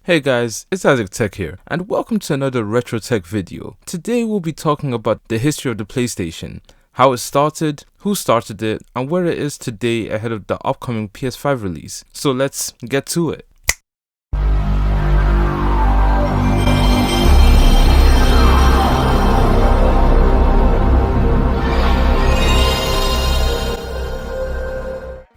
Hey guys, Itsisaactech here, and welcome to another retro tech video. Today we'll be talking about the history of the PlayStation, how it started, who started it, and where it is today ahead of the upcoming PS5 release. So let's get to it.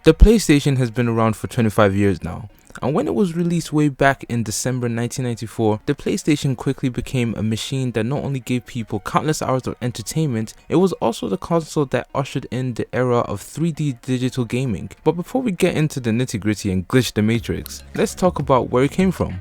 The PlayStation has been around for 25 years now, and when it was released way back in December 1994, the PlayStation quickly became a machine that not only gave people countless hours of entertainment, it was also the console that ushered in the era of 3D digital gaming. But before we get into the nitty-gritty and glitch the matrix, let's talk about where it came from.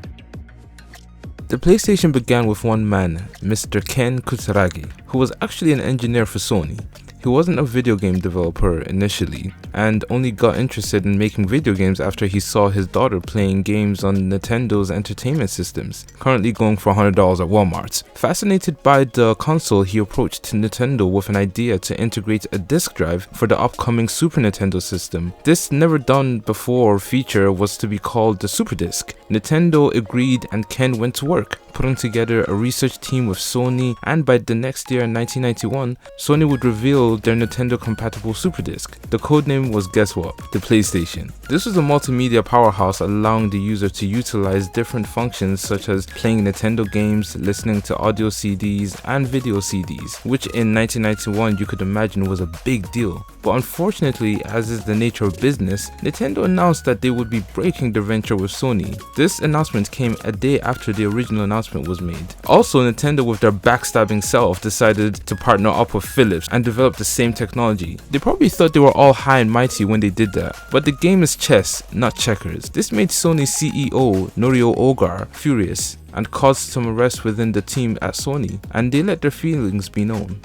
The PlayStation began with one man, Mr. Ken Kutaragi, who was actually an engineer for Sony. He wasn't a video game developer initially, and only got interested in making video games after he saw his daughter playing games on Nintendo's entertainment systems, currently going for $100 at Walmart. Fascinated by the console, he approached Nintendo with an idea to integrate a disk drive for the upcoming Super Nintendo system. This never done before feature was to be called the Super Disc. Nintendo agreed and Ken went to work, putting together a research team with Sony, and by the next year in 1991, Sony would reveal their Nintendo compatible Super Disc. The codename was, guess what? The PlayStation. This was a multimedia powerhouse allowing the user to utilize different functions such as playing Nintendo games, listening to audio CDs and video CDs, which in 1991 you could imagine was a big deal. But unfortunately, as is the nature of business, Nintendo announced that they would be breaking their venture with Sony. This announcement came a day after the original announcement was made. Also, Nintendo, with their backstabbing self, decided to partner up with Philips and develop the same technology. They probably thought they were all high and mighty when they did that, but the game is chess, not checkers. This made Sony's CEO, Norio Ogar, furious and caused some arrests within the team at Sony, and they let their feelings be known.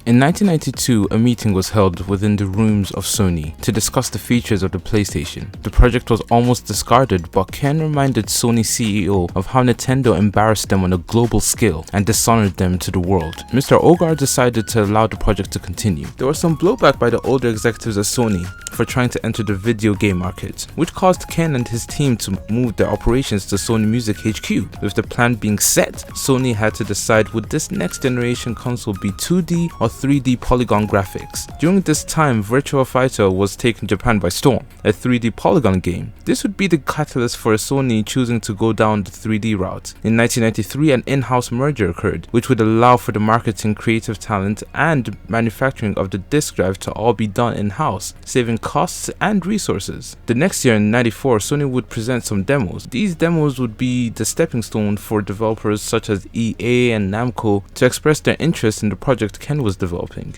In 1992, a meeting was held within the rooms of Sony to discuss the features of the PlayStation. The project was almost discarded, but Ken reminded Sony's CEO of how Nintendo embarrassed them on a global scale and dishonored them to the world. Mr. Ogar decided to allow the project to continue. There was some blowback by the older executives at Sony for trying to enter the video game market, which caused Ken and his team to move their operations to Sony Music HQ. With the plan being set, Sony had to decide would this next generation console be 2D or 3D polygon graphics. During this time, Virtua Fighter was taking Japan by storm, a 3D polygon game. This would be the catalyst for Sony choosing to go down the 3D route. In 1993, an in-house merger occurred, which would allow for the marketing, creative talent, and manufacturing of the disk drive to all be done in-house, saving costs and resources. The next year in 94, Sony would present some demos. These demos would be the stepping stone for developers such as EA and Namco to express their interest in the project Ken was developing.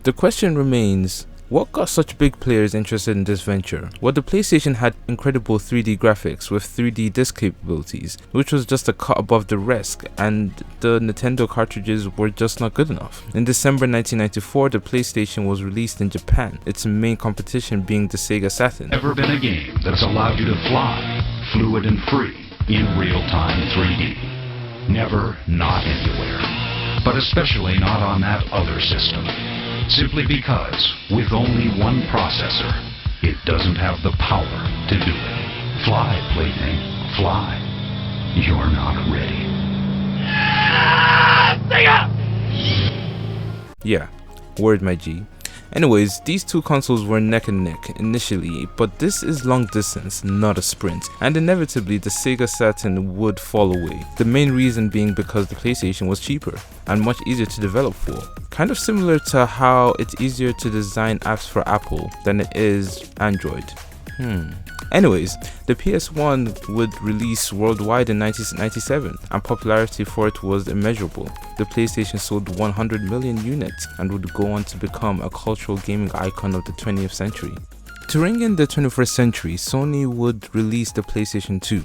The question remains, what got such big players interested in this venture? Well, the PlayStation had incredible 3D graphics with 3D disc capabilities, which was just a cut above the rest, and the Nintendo cartridges were just not good enough. In December 1994, the PlayStation was released in Japan, its main competition being the Sega Saturn. Ever been a game that's allowed you to fly, fluid and free, in real-time 3D? Never, not anywhere. But especially not on that other system. Simply because, with only one processor, it doesn't have the power to do it. Fly, plaything, fly. You're not ready. Yeah, word my G. Anyways, these two consoles were neck and neck initially, but this is long distance, not a sprint, and inevitably the Sega Saturn would fall away. The main reason being because the PlayStation was cheaper and much easier to develop for. Kind of similar to how it's easier to design apps for Apple than it is Android. Anyways, the PS1 would release worldwide in 1997, and popularity for it was immeasurable. The PlayStation sold 100 million units and would go on to become a cultural gaming icon of the 20th century. To ring in the 21st century, Sony would release the PlayStation 2.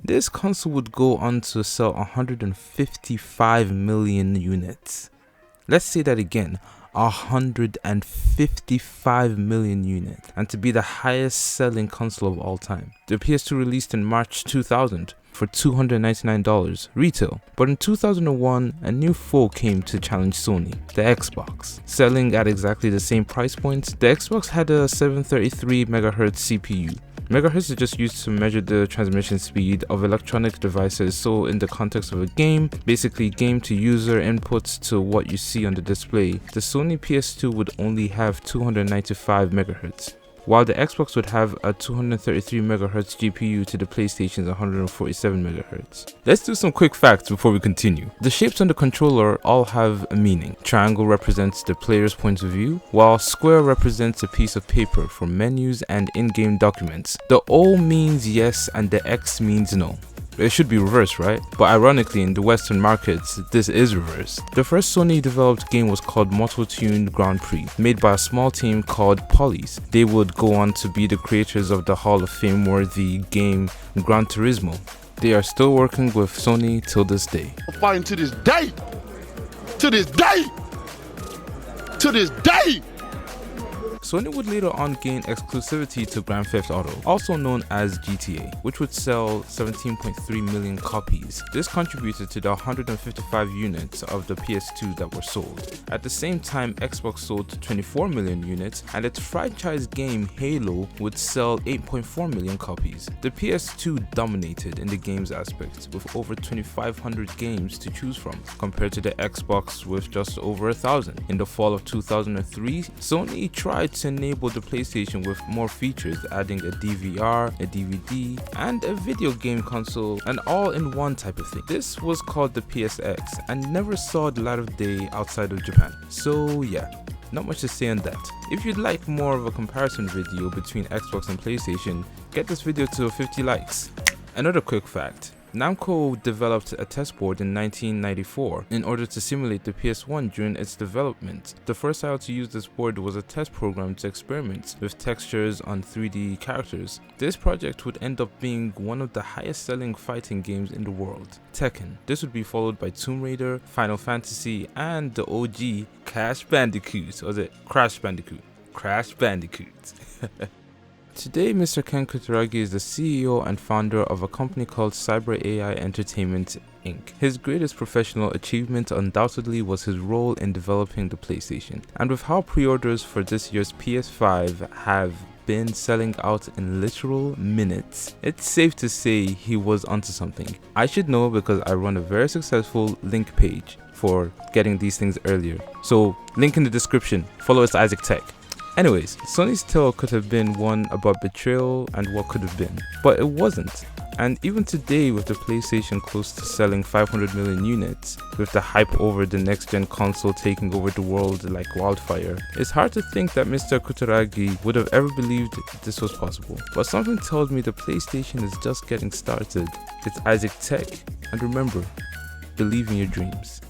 This console would go on to sell 155 million units. Let's say that again. 155 million units, and to be the highest selling console of all time. The PS2 released in March 2000 for $299 retail, but in 2001 a new foe came to challenge Sony, the Xbox. Selling at exactly the same price point, the Xbox had a 733MHz CPU, Megahertz is just used to measure the transmission speed of electronic devices, so in the context of a game, basically game to user inputs to what you see on the display, the Sony PS2 would only have 295 MHz. While the Xbox would have a 233 MHz GPU to the PlayStation's 147 MHz. Let's do some quick facts before we continue. The shapes on the controller all have a meaning. Triangle represents the player's point of view, while square represents a piece of paper for menus and in-game documents. The O means yes and the X means no. It should be reversed, right? But ironically, in the Western markets, this is reversed. The first Sony developed game was called Moto Tune Grand Prix, made by a small team called Polys. They would go on to be the creators of the Hall of Fame worthy game Gran Turismo. They are still working with Sony till this day. Fighting to this day! To this day! To this day! Sony would later on gain exclusivity to Grand Theft Auto, also known as GTA, which would sell 17.3 million copies. This contributed to the 155 units of the PS2 that were sold. At the same time, Xbox sold 24 million units, and its franchise game Halo would sell 8.4 million copies. The PS2 dominated in the games aspect, with over 2,500 games to choose from, compared to the Xbox with just over 1,000. In the fall of 2003, Sony tried to enable the PlayStation with more features, adding a DVR, a DVD, and a video game console, an all-in-one type of thing. This was called the PSX and never saw the light of day outside of Japan. So yeah, not much to say on that. If you'd like more of a comparison video between Xbox and PlayStation, get this video to 50 likes. Another quick fact. Namco developed a test board in 1994 in order to simulate the PS1 during its development. The first title to use this board was a test program to experiment with textures on 3D characters. This project would end up being one of the highest selling fighting games in the world, Tekken. This would be followed by Tomb Raider, Final Fantasy, and the OG Crash Bandicoot. Or was it Crash Bandicoot? Crash Bandicoot. Today, Mr. Ken Kutaragi is the CEO and founder of a company called Cyber AI Entertainment Inc. His greatest professional achievement undoubtedly was his role in developing the PlayStation. And with how pre-orders for this year's PS5 have been selling out in literal minutes, it's safe to say he was onto something. I should know because I run a very successful link page for getting these things earlier. So, link in the description. Follow us at Itsisaactech. Anyways, Sony's tale could have been one about betrayal and what could have been, but it wasn't. And even today, with the PlayStation close to selling 500 million units, with the hype over the next-gen console taking over the world like wildfire, it's hard to think that Mr. Kutaragi would have ever believed this was possible. But something told me the PlayStation is just getting started. It's Itsisaactech, and remember, believe in your dreams.